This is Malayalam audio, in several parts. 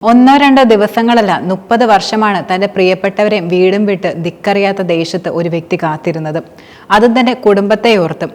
ഒന്നോ രണ്ടോ ദിവസങ്ങളല്ല 30 വർഷമാണ് തന്റെ പ്രിയപ്പെട്ടവരെ വീടും വിട്ട് ധിക്കറിയാത്ത ദേശത്ത് ഒരു വ്യക്തി കാത്തിരുന്നത്. അതും തന്റെ കുടുംബത്തെ ഓർത്തും.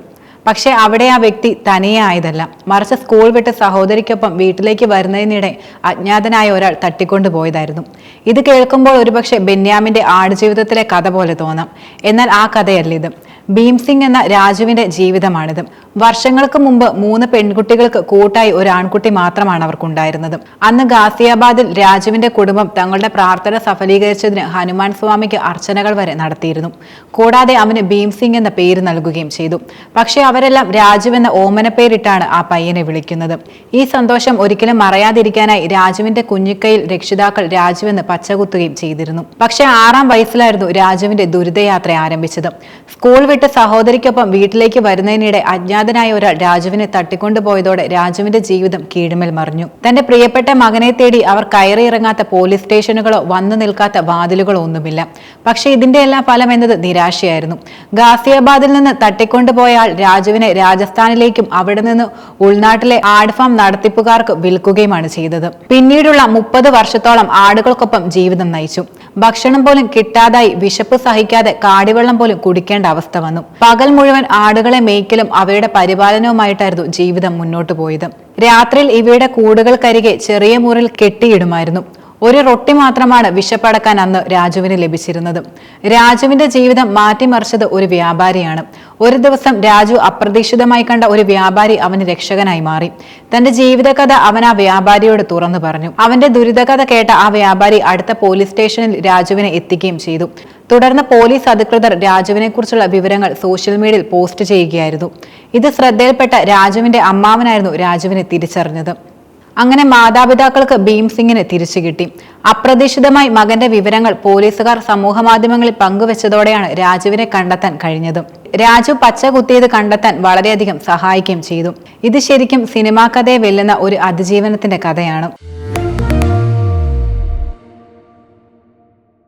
പക്ഷെ അവിടെ ആ വ്യക്തി തനിയെ ആയതല്ല, മറിച്ച് സ്കൂൾ വിട്ട് സഹോദരിക്കൊപ്പം വീട്ടിലേക്ക് വരുന്നതിനിടെ അജ്ഞാതനായ ഒരാൾ തട്ടിക്കൊണ്ടുപോയതായിരുന്നു. ഇത് കേൾക്കുമ്പോൾ ഒരുപക്ഷെ ബെന്യാമിന്റെ ആടുജീവിതത്തിലെ കഥ പോലെ തോന്നാം. എന്നാൽ ആ കഥയല്ല ഇത്. ഭീംസിംഗ് എന്ന രാജുവിന്റെ ജീവിതമാണിത്. വർഷങ്ങൾക്ക് മുമ്പ് 3 പെൺകുട്ടികൾക്ക് കൂട്ടായി ഒരു ആൺകുട്ടി മാത്രമാണ് അവർക്കുണ്ടായിരുന്നത്. അന്ന് ഗാസിയാബാദിൽ രാജുവിന്റെ കുടുംബം തങ്ങളുടെ പ്രാർത്ഥന സഫലീകരിച്ചതിന് ഹനുമാൻ സ്വാമിക്ക് അർച്ചനകൾ വരെ നടത്തിയിരുന്നു. കൂടാതെ അവന് ഭീംസിംഗ് എന്ന പേര് നൽകുകയും ചെയ്തു. പക്ഷെ അവരെല്ലാം രാജുവെന്ന ഓമന പേരിട്ടാണ് ആ പയ്യനെ വിളിക്കുന്നത്. ഈ സന്തോഷം ഒരിക്കലും മറയാതിരിക്കാനായി രാജുവിന്റെ കുഞ്ഞിക്കൈയിൽ രക്ഷിതാക്കൾ രാജുവെന്ന് പച്ചകുത്തുകയും ചെയ്തിരുന്നു. പക്ഷെ 6-ാം വയസ്സിലായിരുന്നു രാജുവിന്റെ ദുരിതയാത്ര ആരംഭിച്ചത്. സ്കൂൾ വിട്ട് സഹോദരിക്കൊപ്പം വീട്ടിലേക്ക് വരുന്നതിനിടെ അജ്ഞാതനായ ഒരാൾ രാജുവിനെ തട്ടിക്കൊണ്ടുപോയതോടെ രാജുവിന്റെ ജീവിതം കീഴ്മേൽ മറിഞ്ഞു. തന്റെ പ്രിയപ്പെട്ട മകനെ തേടി അവർ കയറിയിറങ്ങാത്ത പോലീസ് സ്റ്റേഷനുകളോ വന്നു നിൽക്കാത്ത വാതിലുകളോ ഒന്നുമില്ല. പക്ഷെ ഇതിന്റെ എല്ലാം ഫലം എന്നത് നിരാശയായിരുന്നു. ഗാസിയാബാദിൽ നിന്ന് തട്ടിക്കൊണ്ടുപോയ ആൾ രാജുവിനെ രാജസ്ഥാനിലേക്കും അവിടെ നിന്ന് ഉൾനാട്ടിലെ ആട് ഫാം നടത്തിപ്പുകാർക്ക് വിൽക്കുകയുമാണ് ചെയ്തത്. പിന്നീടുള്ള 30 വർഷത്തോളം ആടുകൾക്കൊപ്പം ജീവിതം നയിച്ചു. ഭക്ഷണം പോലും കിട്ടാതായി വിശപ്പ് സഹിക്കാതെ കാടിവെള്ളം പോലും കുടിക്കേണ്ട അവസ്ഥ വന്നു. പകൽ മുഴുവൻ ആടുകളെ മേയ്ക്കലും അവയുടെ പരിപാലനവുമായിട്ടായിരുന്നു ജീവിതം മുന്നോട്ടു പോയത്. രാത്രിയിൽ ഇവയുടെ കൂടുകൾക്കരികെ ചെറിയ മുറിൽ കെട്ടിയിടുമായിരുന്നു. ഒരു റൊട്ടി മാത്രമാണ് വിശപ്പടക്കാൻ അന്ന് രാജുവിന് ലഭിച്ചിരുന്നത്. രാജുവിന്റെ ജീവിതം മാറ്റിമറിച്ചത് ഒരു വ്യാപാരിയാണ്. ഒരു ദിവസം രാജു അപ്രതീക്ഷിതമായി കണ്ട ഒരു വ്യാപാരി അവന് രക്ഷകനായി മാറി. തന്റെ ജീവിതകഥ അവൻ ആ വ്യാപാരിയോട് തുറന്നു പറഞ്ഞു. അവന്റെ ദുരിതകഥ കേട്ട ആ വ്യാപാരി അടുത്ത പോലീസ് സ്റ്റേഷനിൽ രാജുവിനെ എത്തിക്കുകയും ചെയ്തു. തുടർന്ന് പോലീസ് അധികൃതർ രാജുവിനെ കുറിച്ചുള്ള വിവരങ്ങൾ സോഷ്യൽ മീഡിയയിൽ പോസ്റ്റ് ചെയ്യുകയായിരുന്നു. ഇത് ശ്രദ്ധയിൽപ്പെട്ട രാജുവിന്റെ അമ്മാവനായിരുന്നു രാജുവിനെ തിരിച്ചറിഞ്ഞത്. അങ്ങനെ മാതാപിതാക്കൾക്ക് ഭീംസിംഗിനെ തിരിച്ചു കിട്ടി. അപ്രതീക്ഷിതമായി മകന്റെ വിവരങ്ങൾ പോലീസുകാർ സമൂഹ മാധ്യമങ്ങളിൽ പങ്കുവെച്ചതോടെയാണ് രാജുവിനെ കണ്ടെത്താൻ കഴിഞ്ഞത്. രാജു പച്ച കുത്തിയത് കണ്ടെത്താൻ വളരെയധികം സഹായിക്കുകയും ചെയ്തു. ഇത് ശരിക്കും സിനിമാ കഥയെ വെല്ലുന്ന ഒരു അതിജീവനത്തിന്റെ കഥയാണ്.